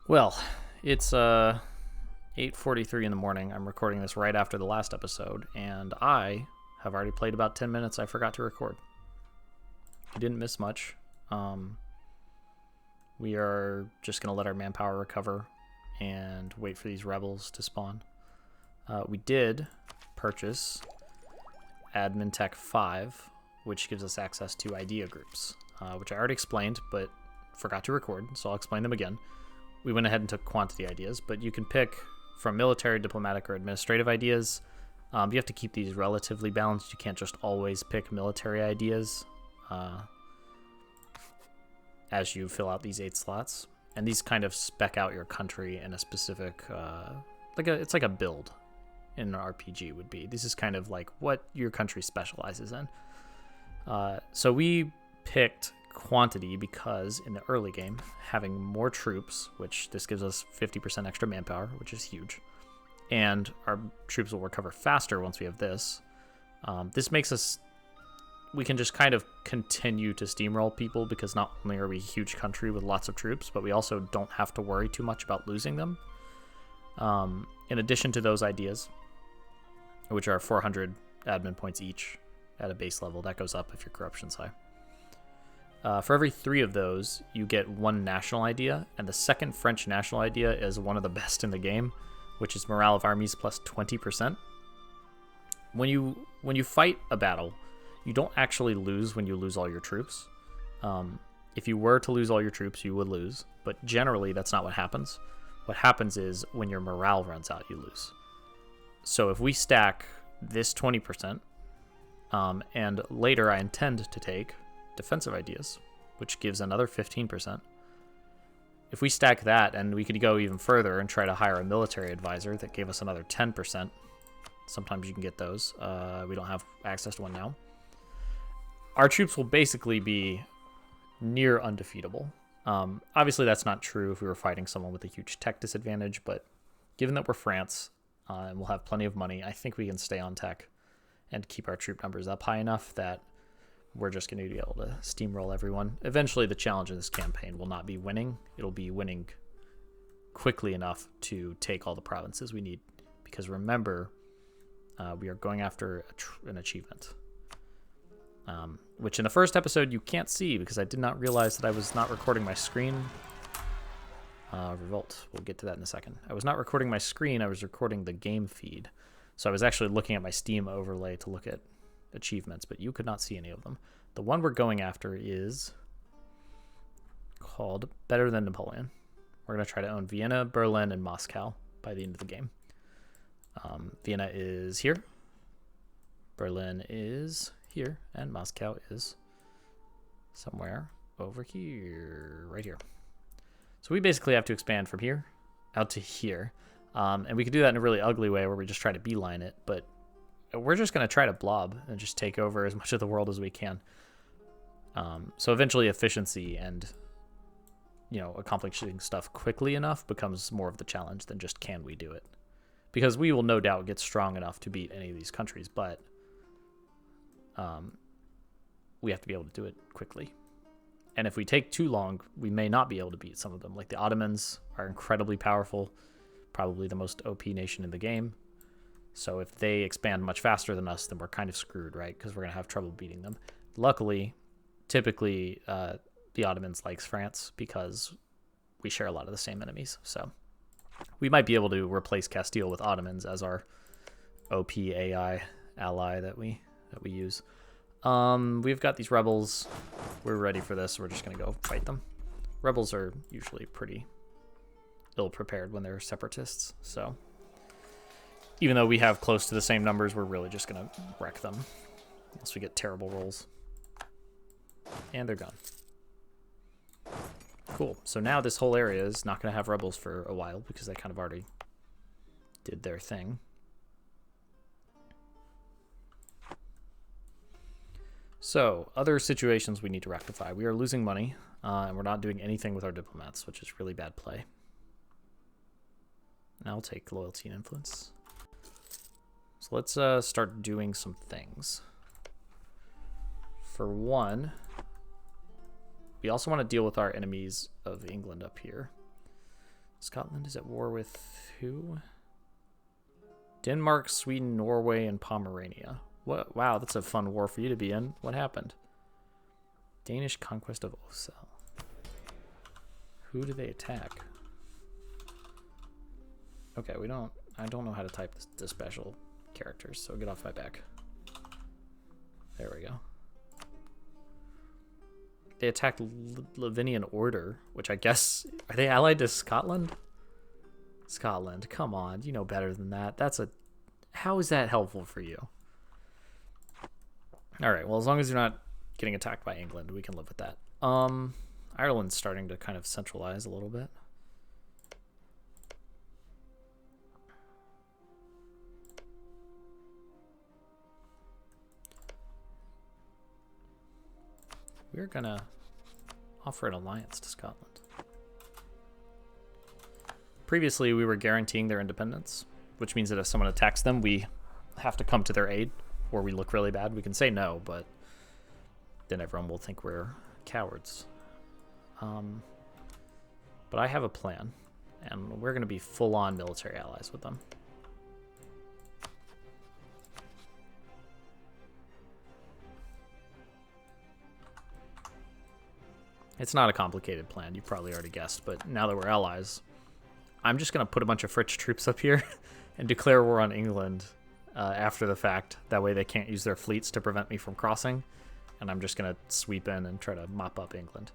Well, it's 8:43 in the morning. I'm recording this right after the last episode, and I have already played about 10 minutes I forgot to record. You didn't miss much. We are just going to let our manpower recover and wait for these rebels to spawn. We did purchase Admin Tech 5, which gives us access to idea groups, which I already explained, but forgot to record, so I'll explain them again. We went ahead and took quantity ideas, but you can pick from military, diplomatic, or administrative ideas. You have to keep these relatively balanced. You can't just always pick military ideas as you fill out these 8 slots. And these kind of spec out your country in a specific, it's like a build in an RPG would be. This is kind of like what your country specializes in. So we picked quantity because in the early game, having more troops, which this gives us 50% extra manpower, which is huge, and our troops will recover faster once we have this. This makes us, we can just kind of continue to steamroll people because not only are we a huge country with lots of troops, but we also don't have to worry too much about losing them. In addition to those ideas, which are 400 admin points each at a base level, that goes up if your corruption's high. For every 3 of those, you get 1 national idea, and the second French national idea is one of the best in the game, which is morale of armies plus 20%. When you fight a battle, you don't actually lose when you lose all your troops. If you were to lose all your troops, you would lose, but generally that's not what happens. What happens is when your morale runs out, you lose. So if we stack this 20%, and later I intend to take defensive ideas, which gives another 15%. If we stack that, and we could go even further and try to hire a military advisor that gave us another 10%. Sometimes you can get those. We don't have access to one now. Our troops will basically be near undefeatable. Obviously, that's not true if we were fighting someone with a huge tech disadvantage, but given that we're France and we'll have plenty of money, I think we can stay on tech and keep our troop numbers up high enough that we're just going to be able to steamroll everyone. Eventually, the challenge in this campaign will not be winning. It'll be winning quickly enough to take all the provinces we need. Because remember, we are going after an achievement. Which in the first episode you can't see because I did not realize that I was not recording my screen. Revolt. We'll get to that in a second. I was not recording my screen. I was recording the game feed. So I was actually looking at my Steam overlay to look at achievements, but you could not see any of them. The one we're going after is called Better Than Napoleon. We're going to try to own Vienna, Berlin, and Moscow by the end of the game. Vienna is here, Berlin is here, and Moscow is somewhere over here, right here. So we basically have to expand from here out to here, and we could do that in a really ugly way where we just try to beeline it, but we're just going to try to blob and just take over as much of the world as we can. So eventually efficiency and, accomplishing stuff quickly enough becomes more of the challenge than just can we do it. Because we will no doubt get strong enough to beat any of these countries, but we have to be able to do it quickly. And if we take too long, we may not be able to beat some of them. Like the Ottomans are incredibly powerful, probably the most OP nation in the game. So if they expand much faster than us, then we're kind of screwed, right? Because we're going to have trouble beating them. Luckily, typically, the Ottomans likes France because we share a lot of the same enemies. So we might be able to replace Castile with Ottomans as our OP AI ally that we use. We've got these rebels. We're ready for this. We're just going to go fight them. Rebels are usually pretty ill-prepared when they're separatists, so even though we have close to the same numbers, we're really just going to wreck them unless we get terrible rolls. And they're gone. Cool. So now this whole area is not going to have rebels for a while because they kind of already did their thing. So, other situations we need to rectify. We are losing money, and we're not doing anything with our diplomats, which is really bad play. Now I'll take loyalty and influence. So let's start doing some things. For one, we also want to deal with our enemies of England up here. Scotland is at war with who? Denmark, Sweden, Norway, and Pomerania. What? Wow, that's a fun war for you to be in. What happened? Danish conquest of Osel. Who do they attack? Okay, I don't know how to type the special characters, so get off my back. There we go. They attacked Lavinian Order, which I guess, are they allied to Scotland? Scotland, come on, you know better than that. How is that helpful for you? All right, well, as long as you're not getting attacked by England, we can live with that. Ireland's starting to kind of centralize a little bit. We're gonna offer an alliance to Scotland. Previously, we were guaranteeing their independence, which means that if someone attacks them, we have to come to their aid, or we look really bad. We can say no, but then everyone will think we're cowards. But I have a plan, and we're going to be full-on military allies with them. It's not a complicated plan, you probably already guessed, but now that we're allies, I'm just going to put a bunch of French troops up here and declare war on England after the fact. That way they can't use their fleets to prevent me from crossing, and I'm just going to sweep in and try to mop up England.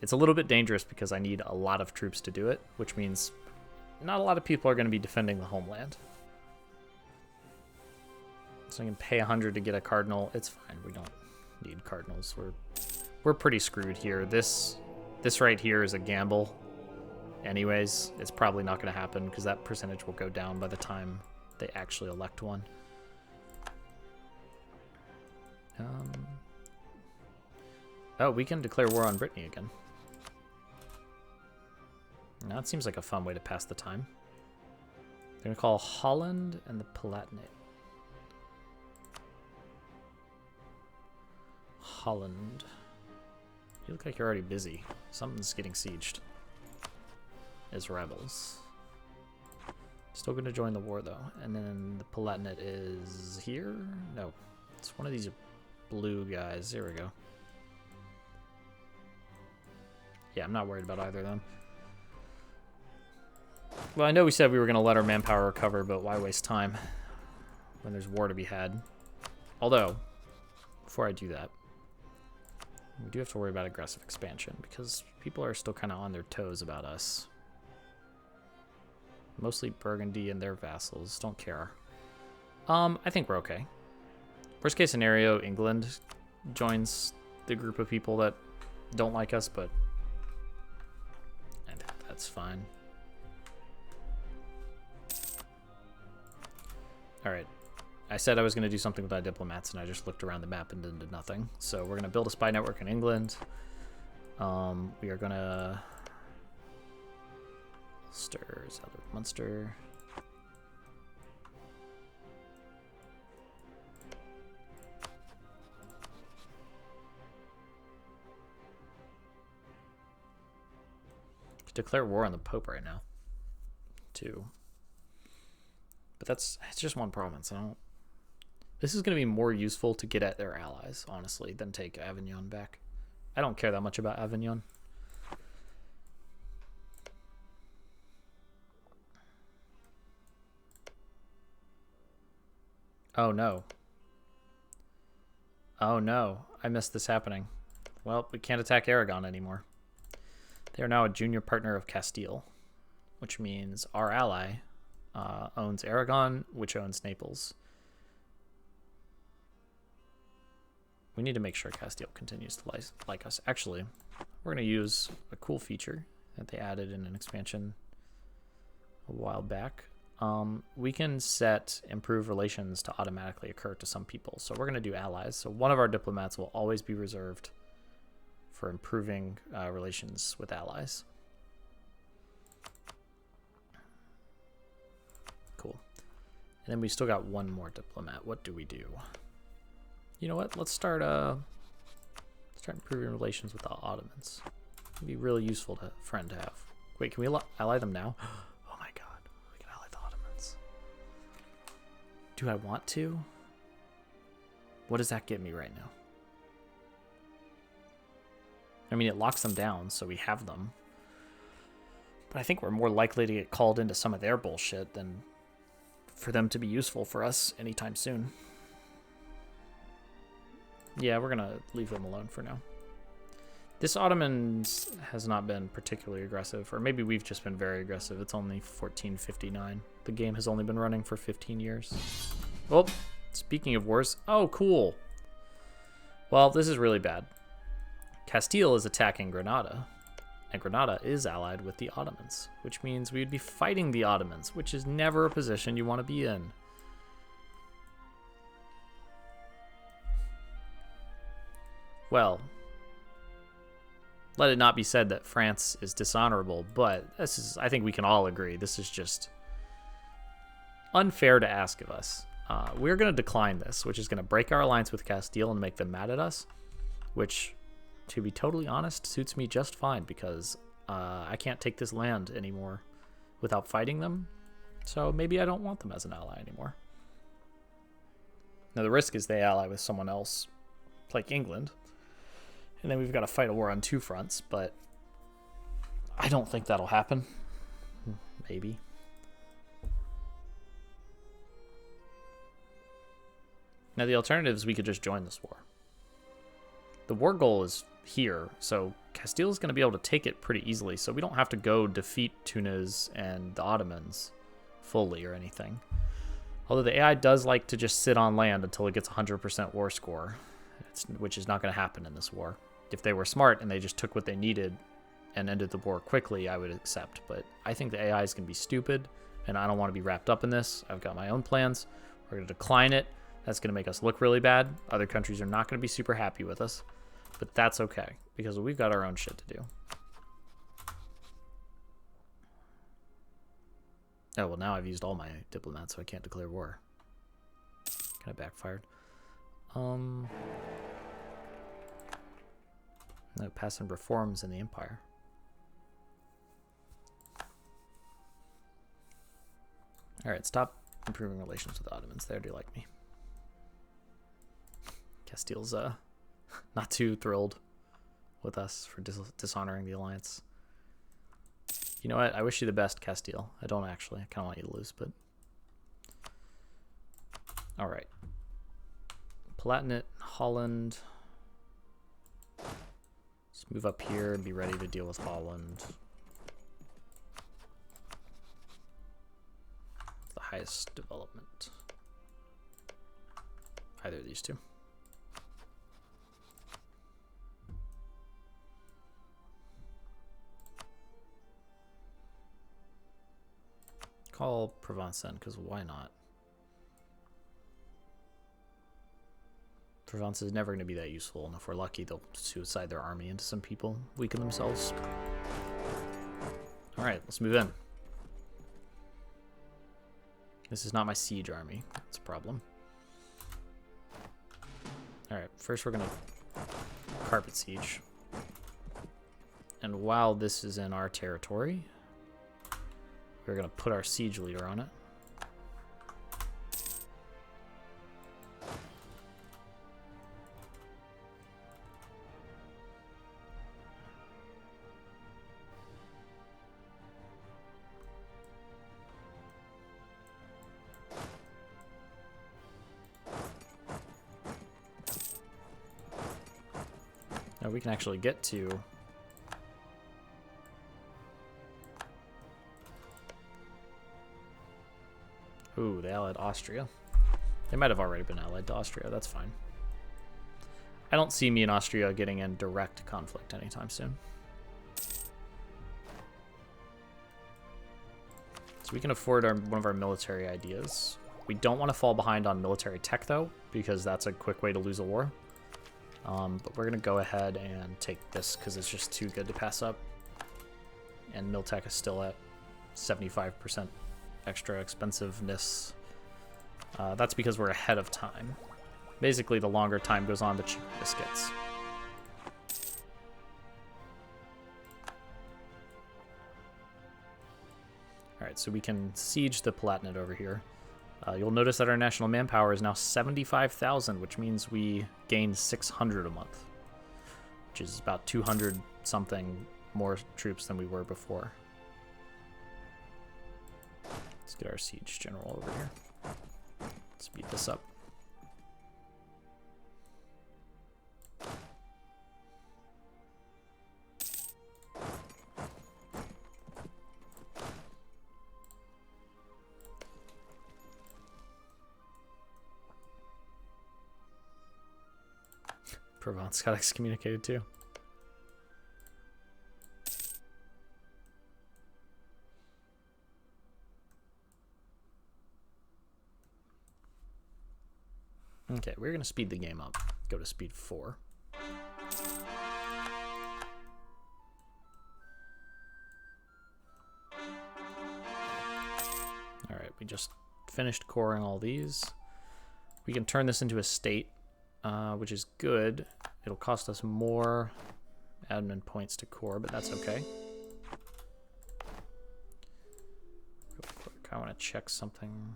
It's a little bit dangerous because I need a lot of troops to do it, which means not a lot of people are going to be defending the homeland. So I can pay 100 to get a cardinal. It's fine, we don't need cardinals. We're pretty screwed here. This right here is a gamble. Anyways, it's probably not going to happen because that percentage will go down by the time they actually elect one. Oh, we can declare war on Brittany again. Now that seems like a fun way to pass the time. They're going to call Holland and the Palatinate. Holland. You look like you're already busy. Something's getting sieged. As rebels. Still going to join the war though. And then the Palatinate is here? No. It's one of these blue guys. There we go. Yeah, I'm not worried about either of them. Well, I know we said we were going to let our manpower recover, but why waste time when there's war to be had? Although, before I do that, we do have to worry about aggressive expansion because people are still kind of on their toes about us. Mostly Burgundy and their vassals don't care. I think we're okay. Worst case scenario, England joins the group of people that don't like us, but I think that's fine. All right. I said I was going to do something with my diplomats, and I just looked around the map and did nothing. So we're going to build a spy network in England. We are going to... Munster. Declare war on the Pope right now, too. But it's just one province. This is going to be more useful to get at their allies, honestly, than take Avignon back. I don't care that much about Avignon. Oh no. Oh no, I missed this happening. Well, we can't attack Aragon anymore. They are now a junior partner of Castile, which means our ally owns Aragon, which owns Naples. We need to make sure Castile continues to like us. Actually, we're going to use a cool feature that they added in an expansion a while back. We can set improve relations to automatically occur to some people. So we're going to do allies. So one of our diplomats will always be reserved for improving relations with allies. Cool. And then we still got one more diplomat. What do we do? You know what? Let's start improving relations with the Ottomans. It'd be really useful friend to have Wait, can we ally them now? Oh my god. We can ally the Ottomans. Do I want to? What does that get me right now? I mean, it locks them down, so we have them. But I think we're more likely to get called into some of their bullshit than for them to be useful for us anytime soon. Yeah, we're gonna leave them alone for now. This Ottoman has not been particularly aggressive, or maybe we've just been very aggressive. It's only 1459. The game has only been running for 15 years. Oh, speaking of wars. Oh, cool. Well, this is really bad. Castile is attacking Granada, and Granada is allied with the Ottomans, which means we'd be fighting the Ottomans, which is never a position you want to be in. Well, let it not be said that France is dishonorable, but this is, I think we can all agree, this is just unfair to ask of us. We're going to decline this, which is going to break our alliance with Castile and make them mad at us, which, to be totally honest, suits me just fine because I can't take this land anymore without fighting them, so maybe I don't want them as an ally anymore. Now, the risk is they ally with someone else, like England, and then we've got to fight a war on two fronts, but I don't think that'll happen. Maybe. Now, the alternative is we could just join this war. The war goal is here, so Castile is going to be able to take it pretty easily, so we don't have to go defeat Tunis and the Ottomans fully or anything. Although the AI does like to just sit on land until it gets 100% war score, which is not going to happen in this war. If they were smart and they just took what they needed and ended the war quickly, I would accept. But I think the AI is going to be stupid, and I don't want to be wrapped up in this. I've got my own plans. We're going to decline it. That's going to make us look really bad. Other countries are not going to be super happy with us. But that's okay, because we've got our own shit to do. Oh, well, now I've used all my diplomats, so I can't declare war. Kind of backfired. No, passing reforms in the empire. Alright, stop improving relations with the Ottomans. They already like me. Castile's not too thrilled with us for dishonoring the alliance. You know what? I wish you the best, Castile. I don't actually. I kind of want you to lose, but... Alright. Palatinate, Holland... Let's move up here and be ready to deal with Holland. The highest development. Either of these two. Call Provence then, because why not? Provence is never going to be that useful, and if we're lucky, they'll suicide their army into some people, weaken themselves. Alright, let's move in. This is not my siege army. That's a problem. Alright, first we're going to carpet siege. And while this is in our territory, we're going to put our siege leader on it. Now we can actually get to ooh, they allied Austria. They might have already been allied to Austria. That's fine. I don't see me and Austria getting in direct conflict anytime soon. So we can afford one of our military ideas. We don't want to fall behind on military tech, though, because that's a quick way to lose a war. But we're going to go ahead and take this because it's just too good to pass up. And Miltech is still at 75% extra expensiveness. That's because we're ahead of time. Basically, the longer time goes on, the cheaper this gets. Alright, so we can siege the Palatinate over here. You'll notice that our national manpower is now 75,000, which means we gain 600 a month, which is about 200 something more troops than we were before. Let's get our siege general over here. Speed this up. Provence got excommunicated too. Okay, we're going to speed the game up. Go to speed 4. Alright, we just finished coring all these. We can turn this into a state, which is good. It'll cost us more admin points to core, but that's okay. Real quick, I want to check something.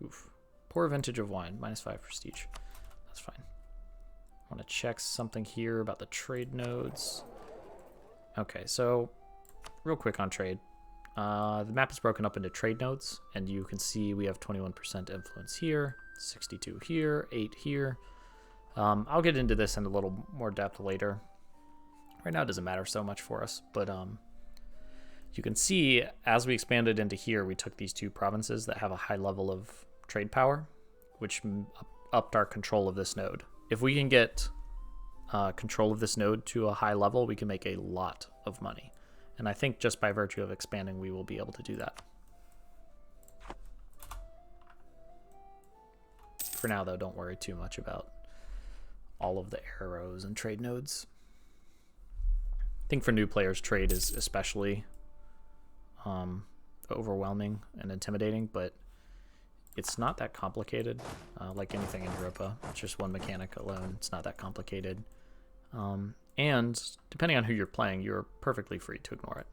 Oof. Poor vintage of wine, -5 prestige. That's fine. I want to check something here about the trade nodes. Okay, so real quick on trade. The map is broken up into trade nodes, and you can see we have 21% influence here, 62 here, 8 here. I'll get into this in a little more depth later. Right now it doesn't matter so much for us, but you can see as we expanded into here, we took these 2 provinces that have a high level of trade power, which upped our control of this node. If we can get control of this node to a high level, we can make a lot of money. And I think just by virtue of expanding, we will be able to do that. For now, though, don't worry too much about all of the arrows and trade nodes. I think for new players, trade is especially overwhelming and intimidating, but it's not that complicated. Like anything in Europa, it's just one mechanic alone. It's not that complicated. And depending on who you're playing, you're perfectly free to ignore it.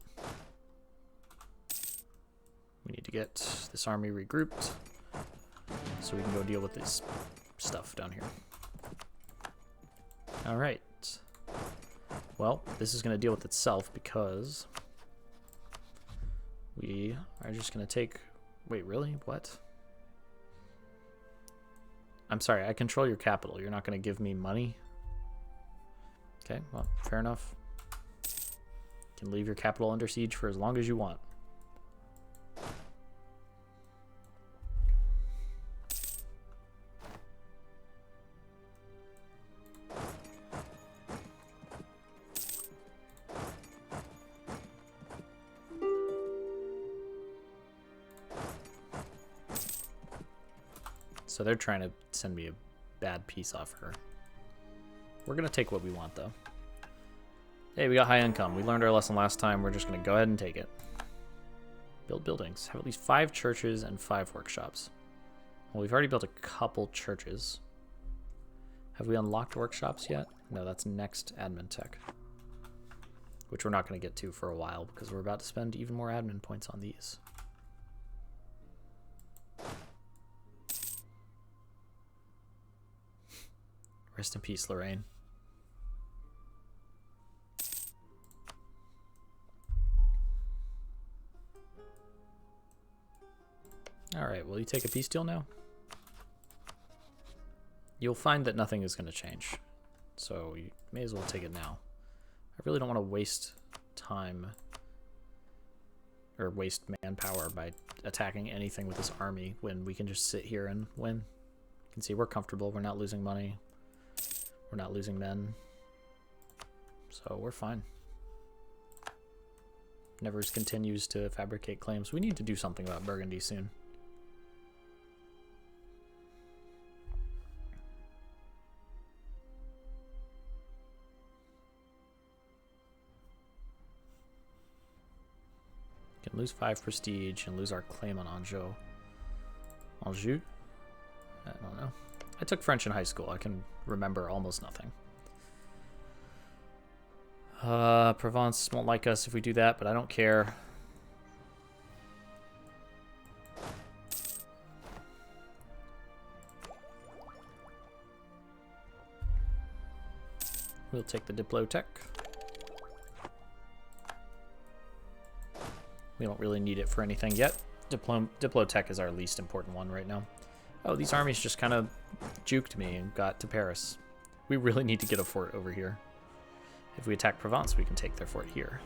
We need to get this army regrouped so we can go deal with this stuff down here. All right. Well, this is going to deal with itself because we are just going to take... Wait, really? What? I'm sorry, I control your capital. You're not going to give me money? Okay, well, fair enough. You can leave your capital under siege for as long as you want. So they're trying to send me a bad peace offer. We're going to take what we want, though. Hey, we got high income. We learned our lesson last time. We're just going to go ahead and take it. Build buildings. Have at least 5 churches and 5 workshops. Well, we've already built a couple churches. Have we unlocked workshops yet? No, that's next admin tech. Which we're not going to get to for a while because we're about to spend even more admin points on these. Rest in peace, Lorraine. Alright, will you take a peace deal now? You'll find that nothing is going to change. So you may as well take it now. I really don't want to waste time or waste manpower by attacking anything with this army when we can just sit here and win. You can see we're comfortable. We're not losing money. We're not losing men. So we're fine. Nevers continues to fabricate claims. We need to do something about Burgundy soon. Can lose 5 prestige and lose our claim on Anjou. Anjou? I don't know. I took French in high school. I can remember almost nothing. Provence won't like us if we do that, but I don't care. We'll take the Diplotech. We don't really need it for anything yet. Diplotech is our least important one right now. Oh, these armies just kind of juked me and got to Paris. We really need to get a fort over here. If we attack Provence, we can take their fort here.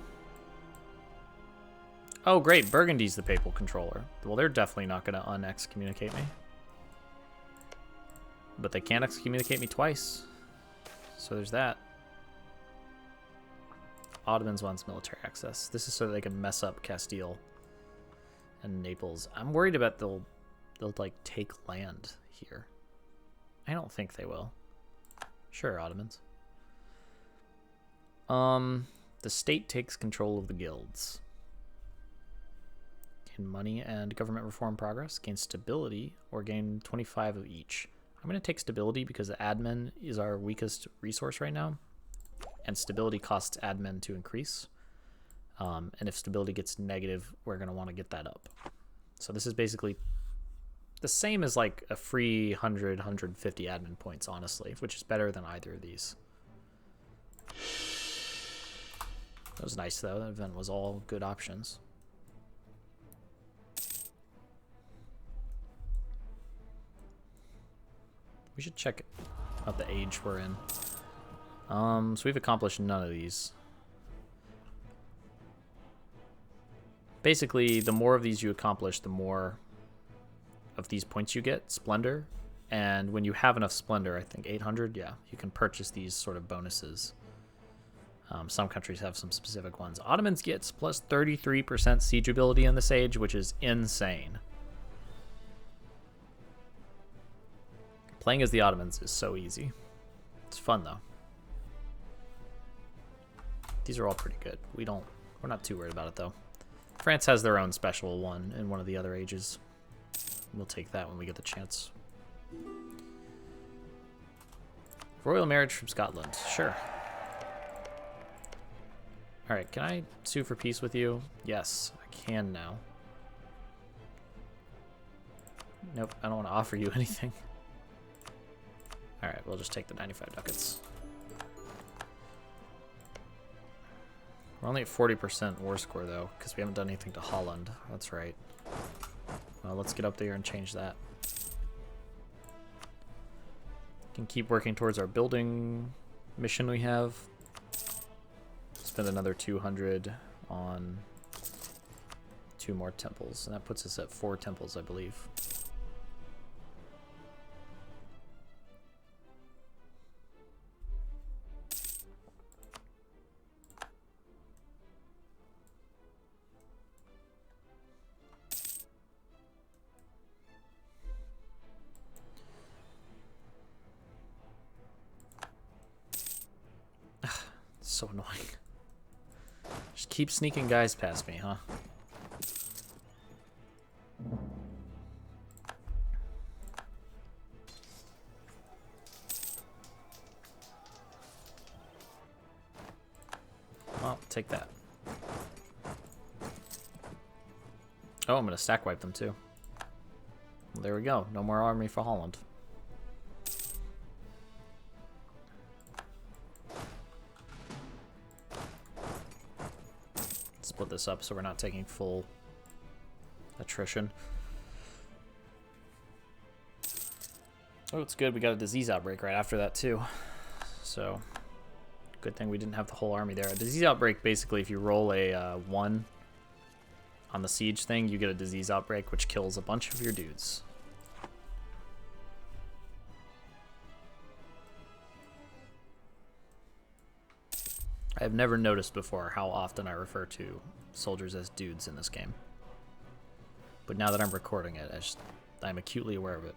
Oh, great. Burgundy's the papal controller. Well, they're definitely not going to un-excommunicate me. But they can't excommunicate me twice. So there's that. Ottomans wants military access. This is so that they can mess up Castile and Naples. I'm worried about they'll like take land here. I don't think they will. Sure, Ottomans. The state takes control of the guilds. Gain money and government reform progress. Gain stability or gain 25 of each. I'm going to take stability because admin is our weakest resource right now. And stability costs admin to increase. And if stability gets negative, we're going to want to get that up. So this is basically the same as like a free 100, 150 admin points, honestly, which is better than either of these. That was nice, though. That event was all good options. We should check out the age we're in. So we've accomplished none of these. Basically, the more of these you accomplish, the more of these points you get, Splendor. And when you have enough Splendor, I think 800, yeah, you can purchase these sort of bonuses. Some countries have some specific ones. Ottomans gets plus 33% siege ability in this age, which is insane. Playing as the Ottomans is so easy. It's fun, though. These are all pretty good. We're not too worried about it, though. France has their own special one in one of the other ages. We'll take that when we get the chance. Royal marriage from Scotland. Sure. Alright, can I sue for peace with you? Yes, I can now. Nope, I don't want to offer you anything. Alright, we'll just take the 95 ducats. We're only at 40% war score, though, because we haven't done anything to Holland. That's right. Well, let's get up there and change that. Can keep working towards our building mission we have. Spend another 200 on 2 more temples, and that puts us at 4 temples, I believe. So annoying. Just keep sneaking guys past me, huh? Well, take that. Oh, I'm gonna stack wipe them too. Well, there we go. No more army for Holland. Split this up so we're not taking full attrition. Oh, it's good. We got a disease outbreak right after that too. So, good thing we didn't have the whole army there. A disease outbreak, basically, if you roll a 1 on the siege thing, you get a disease outbreak, which kills a bunch of your dudes. I have never noticed before how often I refer to soldiers as dudes in this game. But now that I'm recording it, I'm acutely aware of it.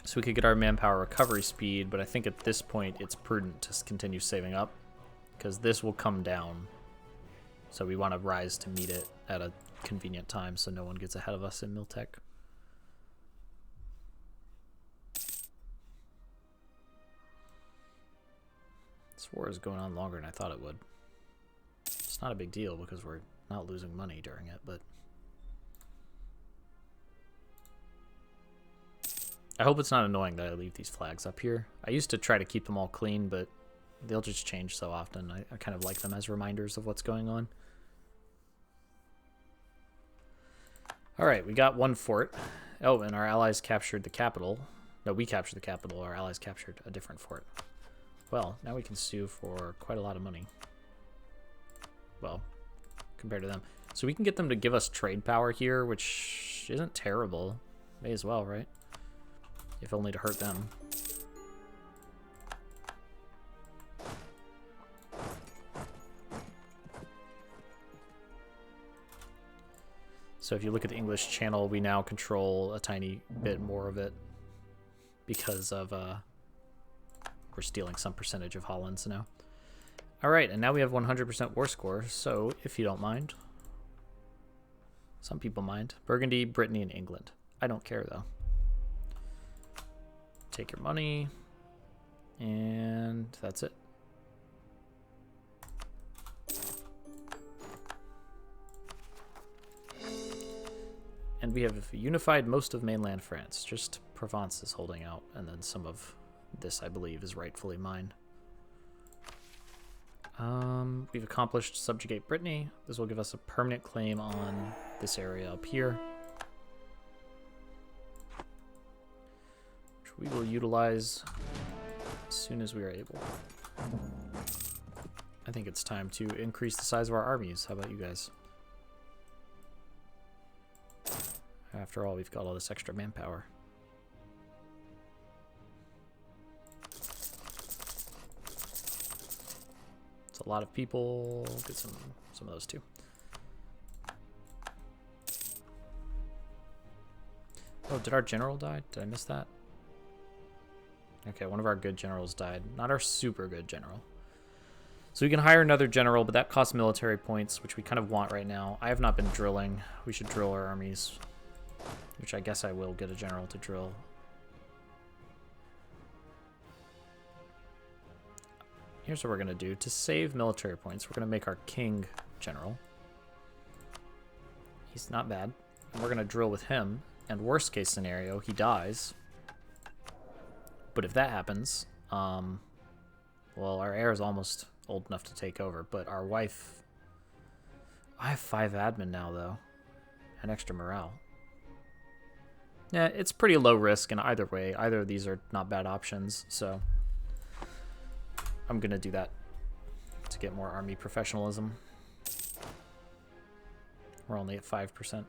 So we could get our manpower recovery speed, but I think at this point it's prudent to continue saving up, because this will come down. So we want to rise to meet it at a convenient time so no one gets ahead of us in Miltech. This war is going on longer than I thought it would. It's not a big deal because we're not losing money during it, but I hope it's not annoying that I leave these flags up here. I used to try to keep them all clean, but they'll just change so often. I kind of like them as reminders of what's going on. All right, we got one fort. Oh, and our allies captured the capital. No, we captured the capital. Our allies captured a different fort. Well, now we can sue for quite a lot of money. Well, compared to them. So we can get them to give us trade power here, which isn't terrible. May as well, right? If only to hurt them. So if you look at the English Channel, we now control a tiny bit more of it because of we're stealing some percentage of Holland's now. All right, and now we have 100% war score. So if you don't mind, some people mind. Burgundy, Brittany, and England. I don't care though. Take your money, and that's it. And we have unified most of mainland France. Just Provence is holding out, and then some of this, I believe, is rightfully mine. We've accomplished subjugate Brittany. This will give us a permanent claim on this area up here, which we will utilize as soon as we are able. I think it's time to increase the size of our armies. How about you guys? After all, we've got all this extra manpower. It's a lot of people. Get some of those too. Oh, did our general die? Did I miss that? Okay, one of our good generals died. Not our super good general. So we can hire another general, but that costs military points, which we kind of want right now. I have not been drilling. We should drill our armies, which I guess I will get a general to drill. Here's what we're going to do. To save military points, we're going to make our king general. He's not bad. And we're going to drill with him. And worst case scenario, he dies. But if that happens, well, our heir is almost old enough to take over. But our wife... I have 5 admin now, though. And extra morale. Yeah, it's pretty low risk in either way. Either of these are not bad options, so... I'm gonna do that to get more army professionalism. We're only at 5%.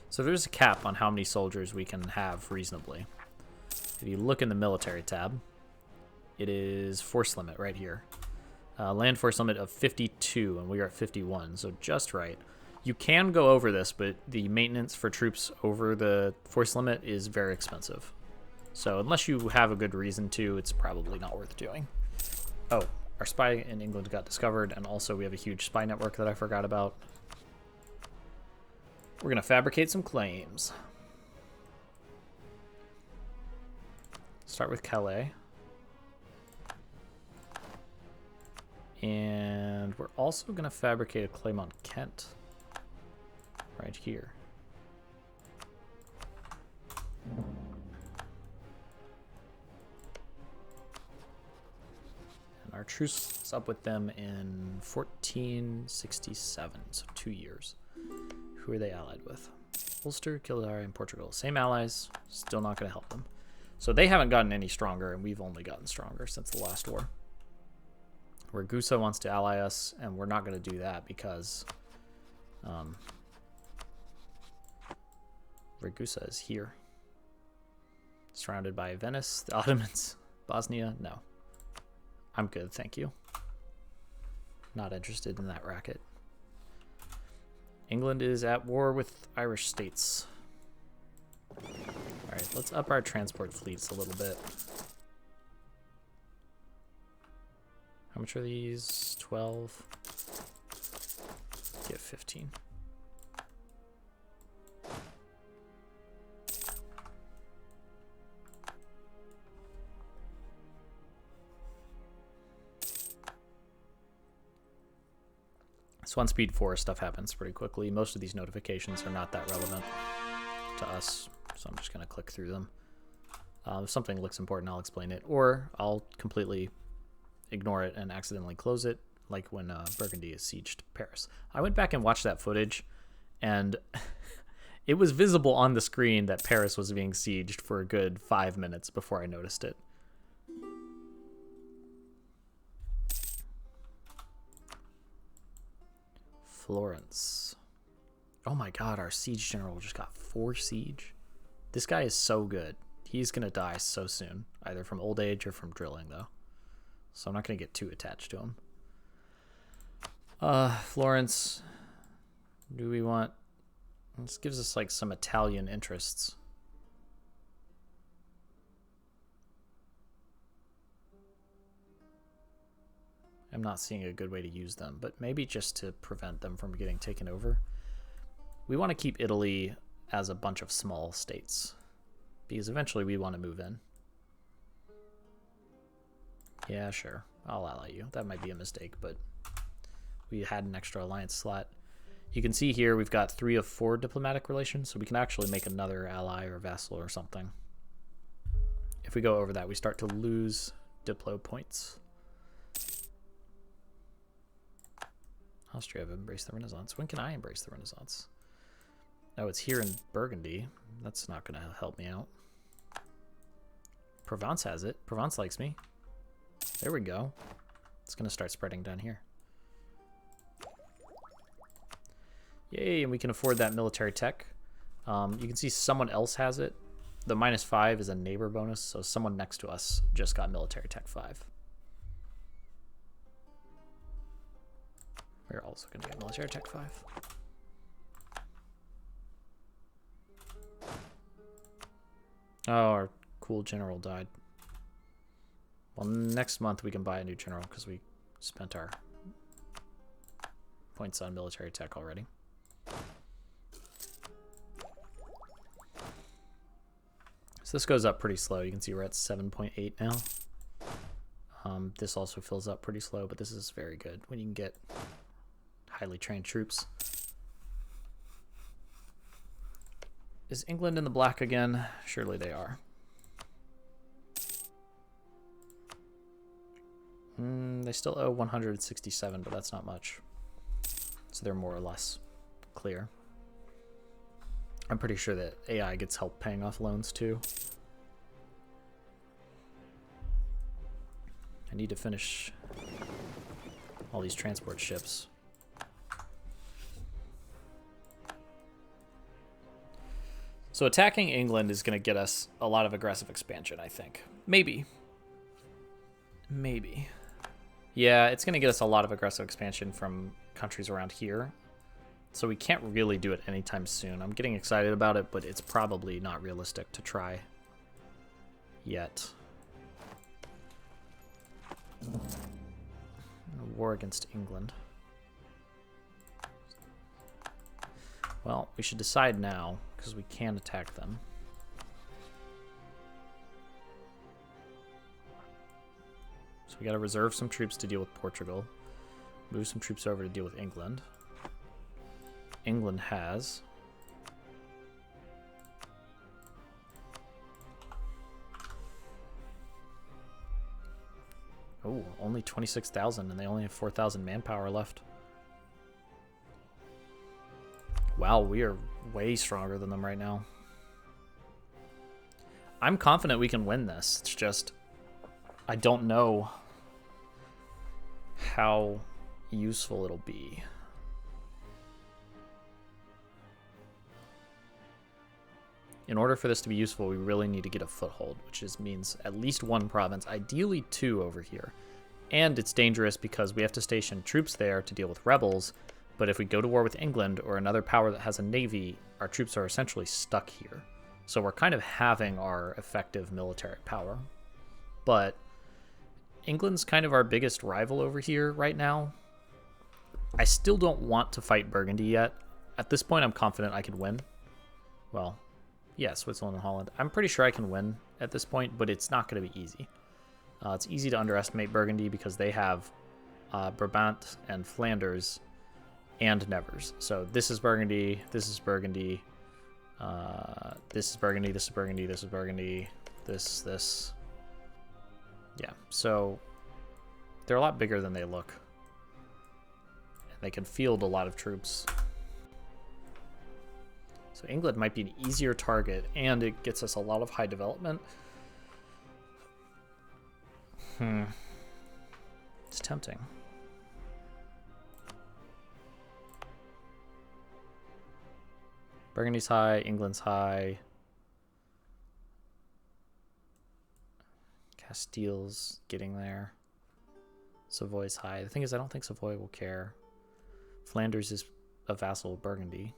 So there's a cap on how many soldiers we can have reasonably. If you look in the military tab, it is force limit right here. Land force limit of 52, and we are at 51, so just right. You can go over this, but the maintenance for troops over the force limit is very expensive. So unless you have a good reason to, it's probably not worth doing. Oh, our spy in England got discovered, and also we have a huge spy network that I forgot about. We're going to fabricate some claims. Start with Calais. And we're also going to fabricate a claim on Kent. Right here. And our truce is up with them in 1467, so 2 years. Who are they allied with? Ulster, Kildare, and Portugal. Same allies, still not going to help them. So they haven't gotten any stronger, and we've only gotten stronger since the last war. Ragusa wants to ally us, and we're not going to do that because Ragusa is here. Surrounded by Venice, the Ottomans, Bosnia. No. I'm good, thank you. Not interested in that racket. England is at war with Irish states. Alright, let's up our transport fleets a little bit. How much are these? 12. Get 15. So on Speed 4, stuff happens pretty quickly. Most of these notifications are not that relevant to us, so I'm just going to click through them. If something looks important, I'll explain it, or I'll completely ignore it and accidentally close it, like when Burgundy has sieged Paris. I went back and watched that footage, and it was visible on the screen that Paris was being sieged for a good 5 minutes before I noticed it. Florence. Oh my god, our siege general just got 4 siege. This guy is so good. He's going to die so soon, either from old age or from drilling, though. So I'm not going to get too attached to him. Florence. Do we want... This gives us, like, some Italian interests. I'm not seeing a good way to use them, but maybe just to prevent them from getting taken over. We want to keep Italy as a bunch of small states, because eventually we want to move in. Yeah, sure. I'll ally you. That might be a mistake, but we had an extra alliance slot. You can see here we've got 3 of 4 diplomatic relations, so we can actually make another ally or vassal or something. If we go over that, we start to lose diplo points. Austria have embraced the Renaissance. When can I embrace the Renaissance? Oh, it's here in Burgundy. That's not going to help me out. Provence has it. Provence likes me. There we go. It's going to start spreading down here. Yay, and we can afford that military tech. You can see someone else has it. The -5 is a neighbor bonus, so someone next to us just got military tech 5. We're also going to get military tech 5. Oh, our cool general died. Well, next month we can buy a new general because we spent our points on military tech already. So this goes up pretty slow. You can see we're at 7.8 now. This also fills up pretty slow, but this is very good when you can get highly trained troops. Is England in the black again? Surely they are. They still owe 167, but that's not much. So they're more or less clear. I'm pretty sure that AI gets help paying off loans too. I need to finish all these transport ships. So attacking England is going to get us a lot of aggressive expansion, I think. Maybe. Maybe. Yeah, it's going to get us a lot of aggressive expansion from countries around here. So we can't really do it anytime soon. I'm getting excited about it, but it's probably not realistic to try yet. A war against England. Well, we should decide now, because we can attack them. So we got to reserve some troops to deal with Portugal. Move some troops over to deal with England. England has... Oh, only 26,000, and they only have 4,000 manpower left. Wow, we are way stronger than them right now. I'm confident we can win this. It's just, I don't know how useful it'll be. In order for this to be useful, we really need to get a foothold, which means at least 1 province, ideally 2 over here. And it's dangerous because we have to station troops there to deal with rebels, but if we go to war with England or another power that has a navy, our troops are essentially stuck here. So we're kind of having our effective military power. But England's kind of our biggest rival over here right now. I still don't want to fight Burgundy yet. At this point, I'm confident I could win. Well, yeah, Switzerland and Holland. I'm pretty sure I can win at this point, but it's not going to be easy. It's easy to underestimate Burgundy because they have Brabant and Flanders and Nevers. So this is Burgundy, this is Burgundy, this is Burgundy, this is Burgundy, this is Burgundy, this. Yeah, so they're a lot bigger than they look. And they can field a lot of troops. So England might be an easier target, and it gets us a lot of high development. It's tempting. Burgundy's high, England's high. Castile's getting there. Savoy's high. The thing is, I don't think Savoy will care. Flanders is a vassal of Burgundy.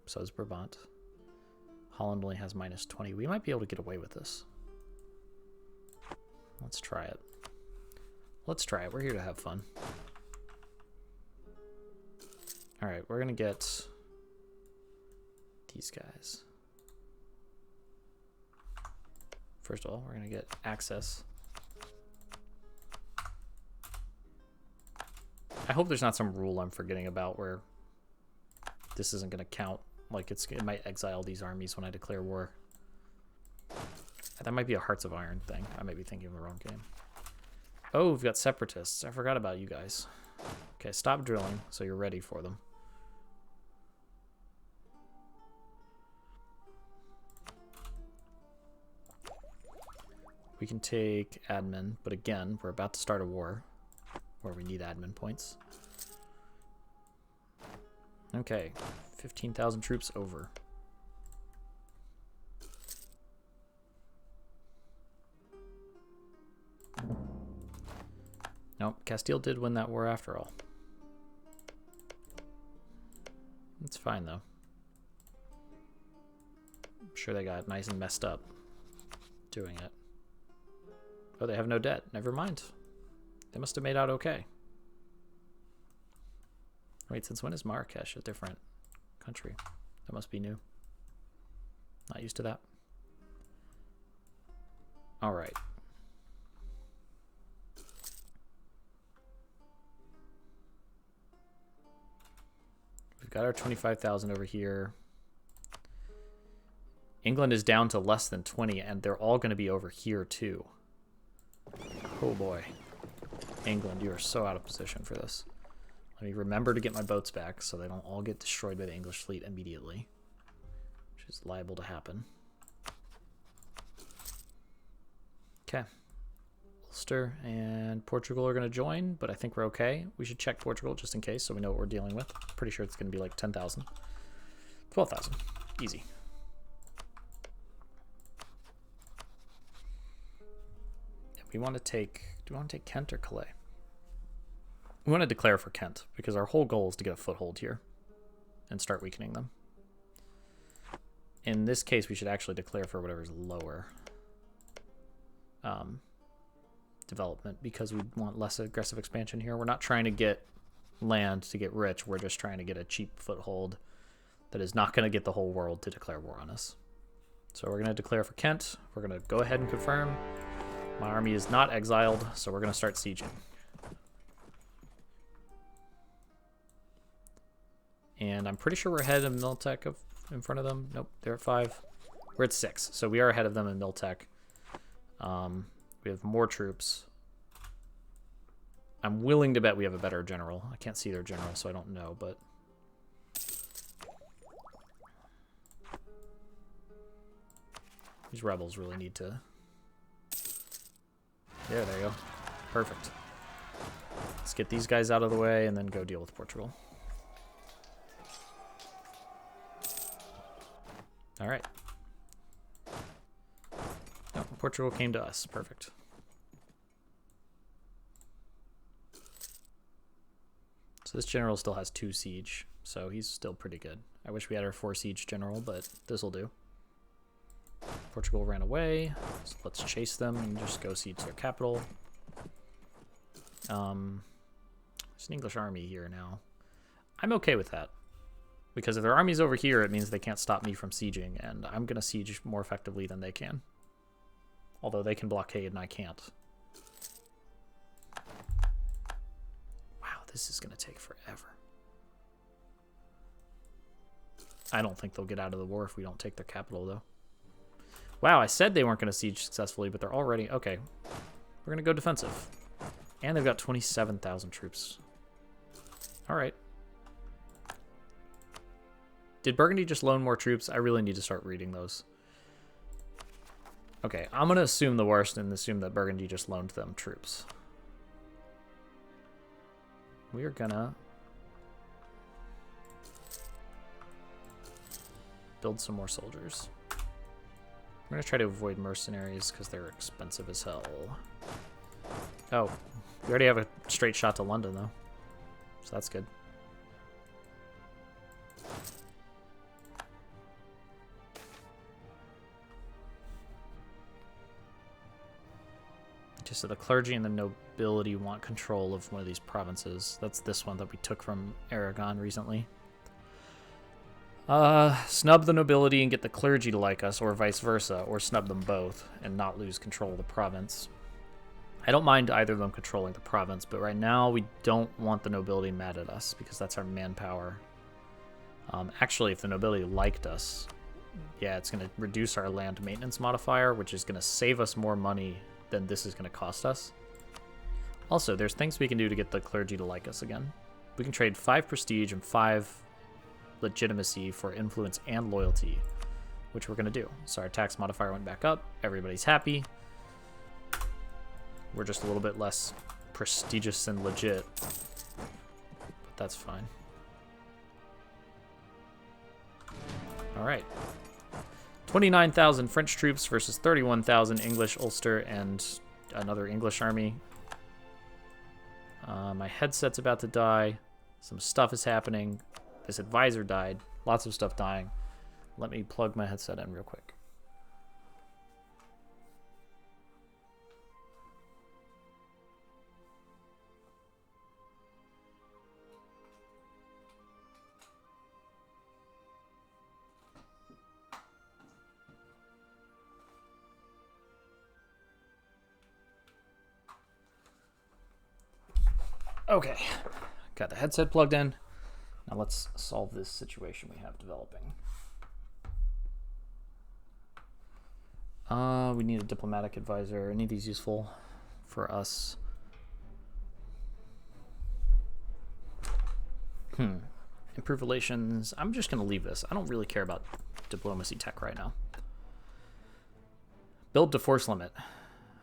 So is Brabant. Holland only has -20. We might be able to get away with this. Let's try it. Let's try it. We're here to have fun. Alright, we're going to get these guys. First of all, we're going to get access. I hope there's not some rule I'm forgetting about where this isn't going to count. Like, it might exile these armies when I declare war. That might be a Hearts of Iron thing. I might be thinking of the wrong game. Oh, we've got separatists. I forgot about you guys. Okay, stop drilling so you're ready for them. We can take admin, but again, we're about to start a war where we need admin points. Okay, 15,000 troops over. Nope, Castile did win that war after all. It's fine though. I'm sure they got nice and messed up doing it. Oh, they have no debt. Never mind. They must have made out okay. Wait, since when is Marrakesh a different country? That must be new. Not used to that. All right. We've got our 25,000 over here. England is down to less than 20, and they're all going to be over here too. Oh boy. England, you are so out of position for this. Let me remember to get my boats back so they don't all get destroyed by the English fleet immediately, which is liable to happen. Okay. Ulster and Portugal are going to join, but I think we're okay. We should check Portugal just in case so we know what we're dealing with. Pretty sure it's going to be like 10,000. 12,000. Easy. We want to take, do we want to take Kent or Calais? We want to declare for Kent because our whole goal is to get a foothold here and start weakening them. In this case, we should actually declare for whatever's lower development because we want less aggressive expansion here. We're not trying to get land to get rich. We're just trying to get a cheap foothold that is not going to get the whole world to declare war on us. So we're going to declare for Kent. We're going to go ahead and confirm. My army is not exiled, so we're going to start sieging. And I'm pretty sure we're ahead of Miltech in front of them. Nope, they're at 5. We're at 6, so we are ahead of them in Miltech. We have more troops. I'm willing to bet we have a better general. I can't see their general, so I don't know, but... these rebels really need to... there you go. Perfect. Let's get these guys out of the way and then go deal with Portugal. All right. Oh, Portugal came to us. Perfect. So this general still has 2 siege, so he's still pretty good. I wish we had our 4 siege general, but this will do. Portugal ran away, so let's chase them and just go siege their capital. There's an English army here now. I'm okay with that. Because if their army's over here, it means they can't stop me from sieging, and I'm going to siege more effectively than they can. Although they can blockade and I can't. Wow, this is going to take forever. I don't think they'll get out of the war if we don't take their capital, though. Wow, I said they weren't going to siege successfully, but they're already... Okay, we're going to go defensive. And they've got 27,000 troops. All right. Did Burgundy just loan more troops? I really need to start reading those. Okay, I'm going to assume the worst and assume that Burgundy just loaned them troops. We are going to build some more soldiers. We're going to try to avoid mercenaries because they're expensive as hell. Oh, we already have a straight shot to London, though. So that's good. Just so the clergy and the nobility want control of one of these provinces. That's this one that we took from Aragon recently. Snub the nobility and get the clergy to like us, or vice versa, or snub them both and not lose control of the province. I don't mind either of them controlling the province, but right now we don't want the nobility mad at us because that's our manpower. Actually, if the nobility liked us, yeah, it's going to reduce our land maintenance modifier, which is going to save us more money than this is going to cost us. Also, there's things we can do to get the clergy to like us again. We can trade 5 prestige and 5 legitimacy for influence and loyalty, which we're going to do. So our tax modifier went back up. Everybody's happy. We're just a little bit less prestigious and legit, but that's fine. All right. 29,000 French troops versus 31,000 English, Ulster, and another English army. My headset's about to die. Some stuff is happening. This advisor died. Lots of stuff dying. Let me plug my headset in real quick. Okay, got the headset plugged in. Now let's solve this situation we have developing. We need a diplomatic advisor. Any of these useful for us? Improve relations. I'm just going to leave this. I don't really care about diplomacy tech right now. Build to force limit.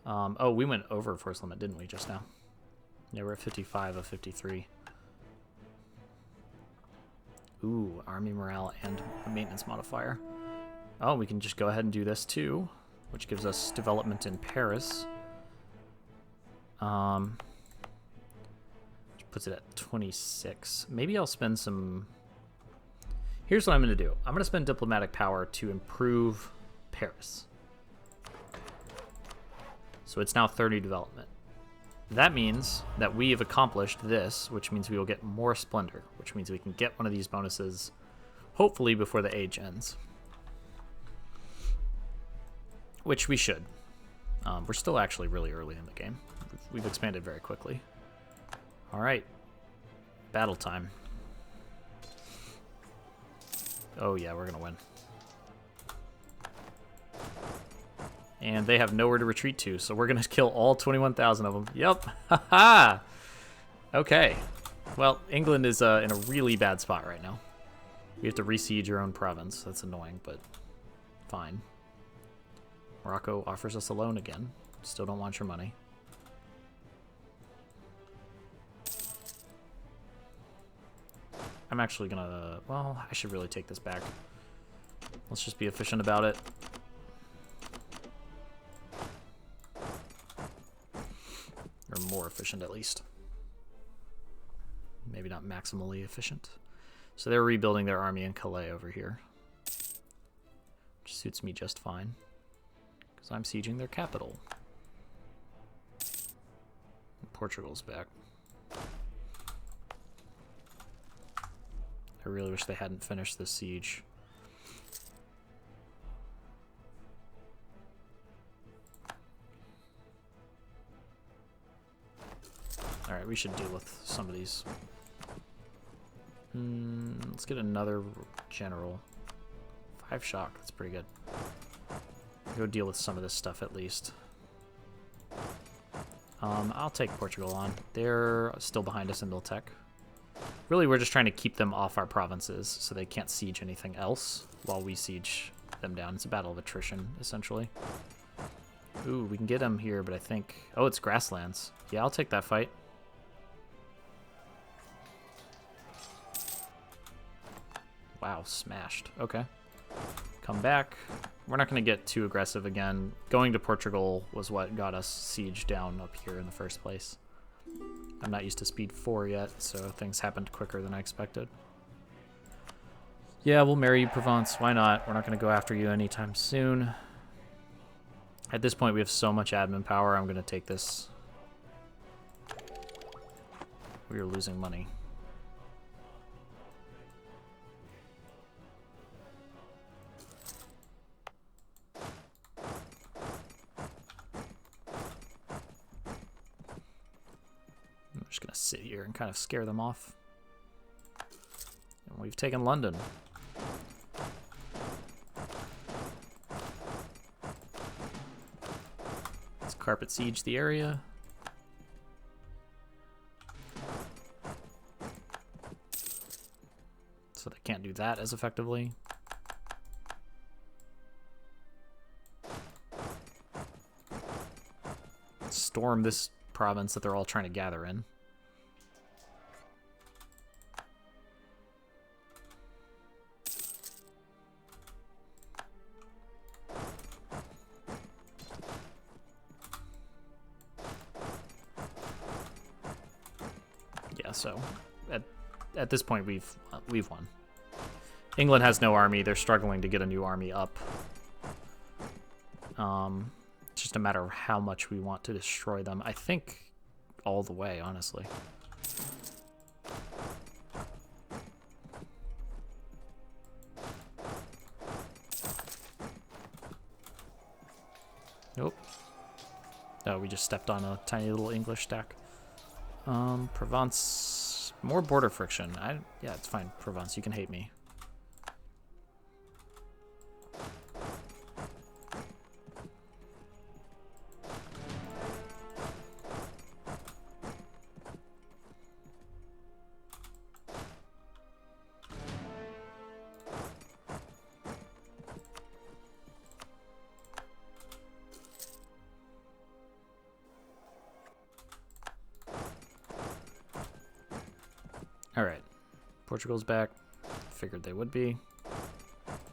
Oh, we went over force limit, didn't we, just now? Yeah, we're at 55 of 53. Ooh, army morale and a maintenance modifier. Oh, we can just go ahead and do this too, which gives us development in Paris. Which puts it at 26. Maybe I'll spend some... Here's what I'm going to do. I'm going to spend diplomatic power to improve Paris. So it's now 30 development. That means that we have accomplished this, which means we will get more splendor, which means we can get one of these bonuses, hopefully before the age ends. Which we should. We're still actually really early in the game. We've expanded very quickly. All right. Battle time. Oh yeah, we're going to win. And they have nowhere to retreat to, so we're going to kill all 21,000 of them. Yep. Haha. Okay. Well, England is in a really bad spot right now. We have to re-siege your own province. That's annoying, but fine. Morocco offers us a loan again. Still don't want your money. I'm actually going to... Well, I should really take this back. Let's just be efficient about it. Or more efficient, at least. Maybe not maximally efficient. So they're rebuilding their army in Calais over here. Which suits me just fine. Because I'm sieging their capital. And Portugal's back. I really wish they hadn't finished this siege. Alright, we should deal with some of these. Let's get another general. 5 shock. That's pretty good. Go deal with some of this stuff at least. I'll take Portugal on. They're still behind us in Miltech. Really, we're just trying to keep them off our provinces so they can't siege anything else while we siege them down. It's a battle of attrition, essentially. Ooh, we can get them here, but I think... Oh, it's grasslands. Yeah, I'll take that fight. Wow, smashed. Okay. Come back. We're not going to get too aggressive again. Going to Portugal was what got us siege down up here in the first place. I'm not used to speed 4 yet, so things happened quicker than I expected. Yeah, we'll marry you, Provence. Why not? We're not going to go after you anytime soon. At this point, we have so much admin power, I'm going to take this. We are losing money. I'm just going to sit here and kind of scare them off. And we've taken London. Let's carpet siege the area. So they can't do that as effectively. Storm this province that they're all trying to gather in. Yeah, so at this point we've won. England has no army. They're struggling to get a new army up. It's just a matter of how much we want to destroy them. I think all the way, honestly. Nope. No, we just stepped on a tiny little English stack. Provence, more border friction. Yeah, it's fine. Provence, you can hate me. All right, Portugal's back. Figured they would be.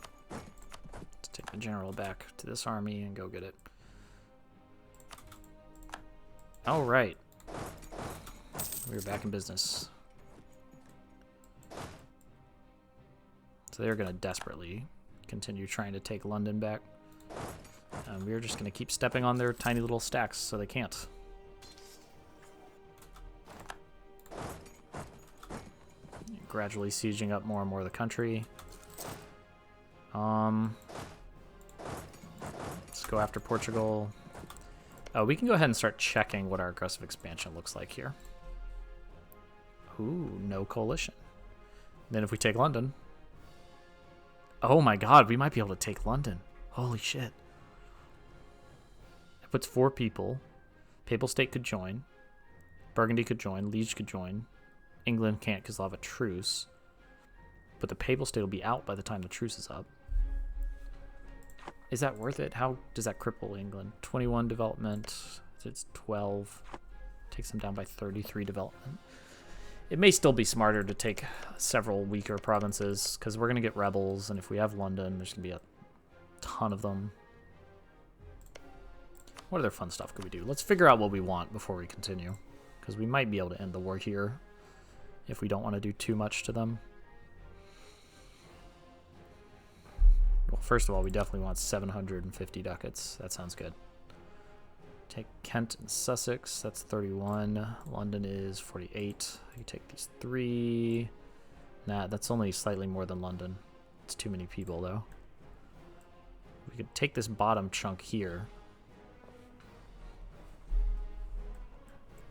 Let's take the general back to this army and go get it. All right, we're back in business. So they're going to desperately continue trying to take London back. And we're just going to keep stepping on their tiny little stacks so they can't. Gradually sieging up more and more of the country. Let's go after Portugal. Oh, we can go ahead and start checking what our aggressive expansion looks like here. Ooh, no coalition. Then if we take London... Oh my god, we might be able to take London. Holy shit. It puts 4 people. Papal State could join. Burgundy could join. Liege could join. England can't because they'll have a truce. But the Papal State will be out by the time the truce is up. Is that worth it? How does that cripple England? 21 development. It's 12. Takes them down by 33 development. It may still be smarter to take several weaker provinces because we're going to get rebels, and if we have London, there's going to be a ton of them. What other fun stuff could we do? Let's figure out what we want before we continue, because we might be able to end the war here if we don't want to do too much to them. Well, first of all, we definitely want 750 ducats. That sounds good. Take Kent and Sussex. That's 31. London is 48. You take these 3. Nah, that's only slightly more than London. It's too many people, though. We could take this bottom chunk here.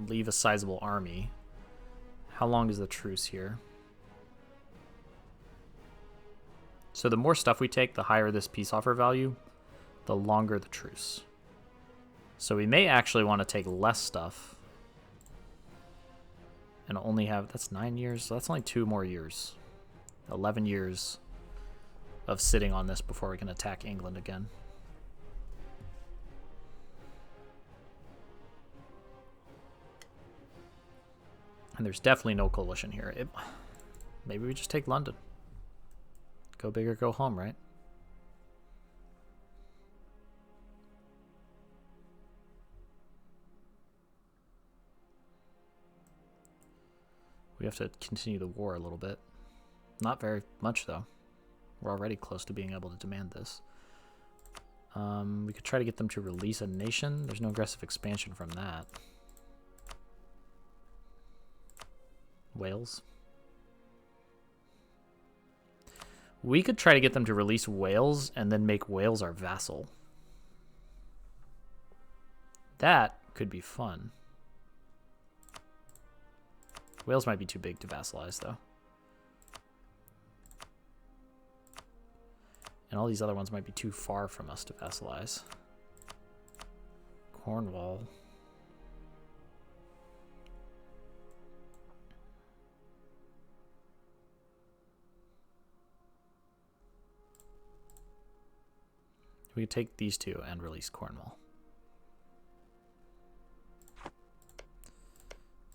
Leave a sizable army. How long is the truce here? So the more stuff we take, the higher this peace offer value, the longer the truce. So we may actually want to take less stuff and only have, that's 9 years, so that's only 2 more years. 11 years of sitting on this before we can attack England again. And there's definitely no coalition here. Maybe we just take London. Go big or go home, right? We have to continue the war a little bit. Not very much, though. We're already close to being able to demand this. We could try to get them to release a nation. There's no aggressive expansion from that. Wales. We could try to get them to release Wales and then make Wales our vassal. That could be fun. Wales might be too big to vassalize, though. And all these other ones might be too far from us to vassalize. Cornwall. We could take these two and release Cornwall.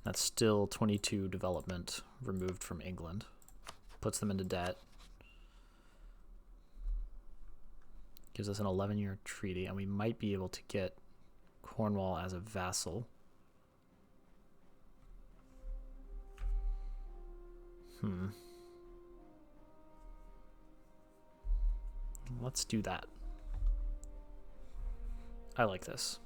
That's still 22 development removed from England. Puts them into debt. Gives us an 11-year treaty, and we might be able to get Cornwall as a vassal. Let's do that. I like this.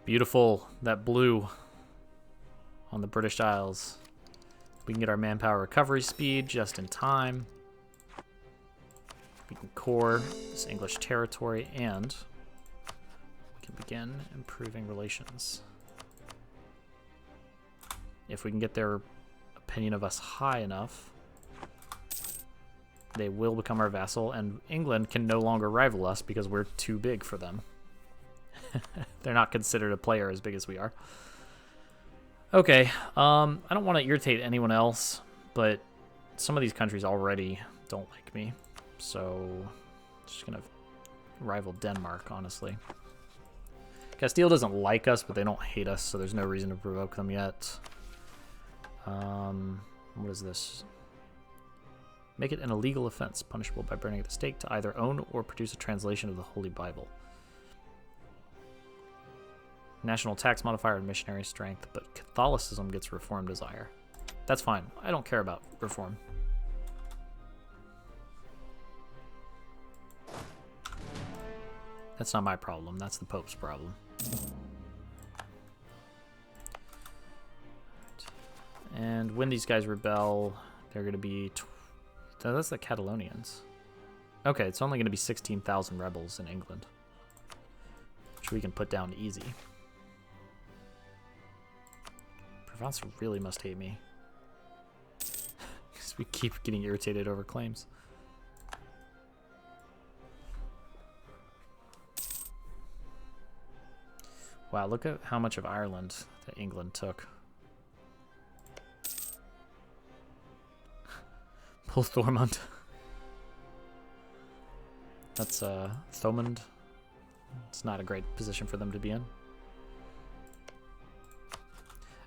Beautiful, that blue on the British Isles. We can get our manpower recovery speed just in time. We can core this English territory, and we can begin improving relations. If we can get their opinion of us high enough, they will become our vassal, and England can no longer rival us because we're too big for them. They're not considered a player as big as we are. Okay, I don't want to irritate anyone else, but some of these countries already don't like me, so I'm just gonna rival Denmark, honestly. Castile doesn't like us, but they don't hate us, so there's no reason to provoke them yet. What is this? Make it an illegal offense, punishable by burning at the stake, to either own or produce a translation of the Holy Bible. National tax modifier and missionary strength, but Catholicism gets reform desire. That's fine. I don't care about reform. That's not my problem. That's the Pope's problem. And when these guys rebel, they're going to be... that's the Catalonians. Okay, it's only going to be 16,000 rebels in England, which we can put down easy. Provence really must hate me, because we keep getting irritated over claims. Wow, look at how much of Ireland that England took. Pull Thormund. That's Thomund. It's not a great position for them to be in.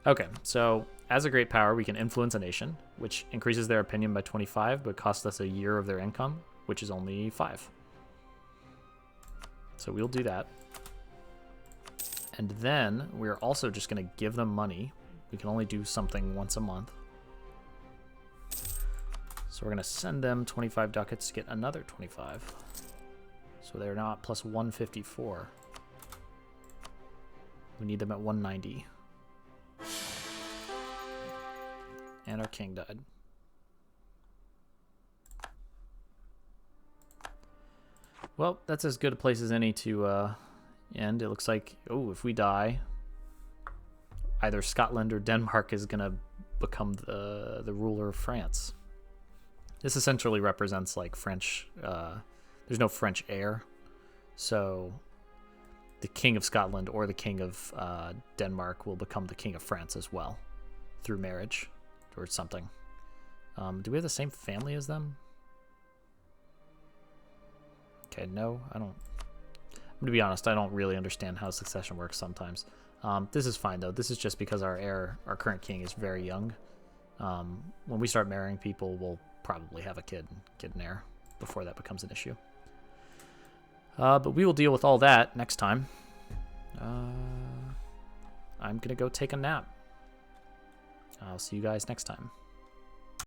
Okay, so as a great power, we can influence a nation, which increases their opinion by 25, but costs us a year of their income, which is only 5. So we'll do that. And then we're also just going to give them money. We can only do something once a month. So we're going to send them 25 ducats to get another 25. So they're not plus 154. We need them at 190. And our king died. Well, that's as good a place as any to end. It looks like, oh, if we die, either Scotland or Denmark is going to become the ruler of France. This essentially represents like French. There's no French heir, so the King of Scotland or the King of Denmark will become the King of France as well through marriage or something. Do we have the same family as them? Okay, no, I don't. I'm gonna be honest, I don't really understand how succession works sometimes. This is fine though. This is just because our current king is very young. When we start marrying people, we'll probably have a kid and get an heir before that becomes an issue. But we will deal with all that next time. I'm gonna go take a nap. I'll see you guys next time.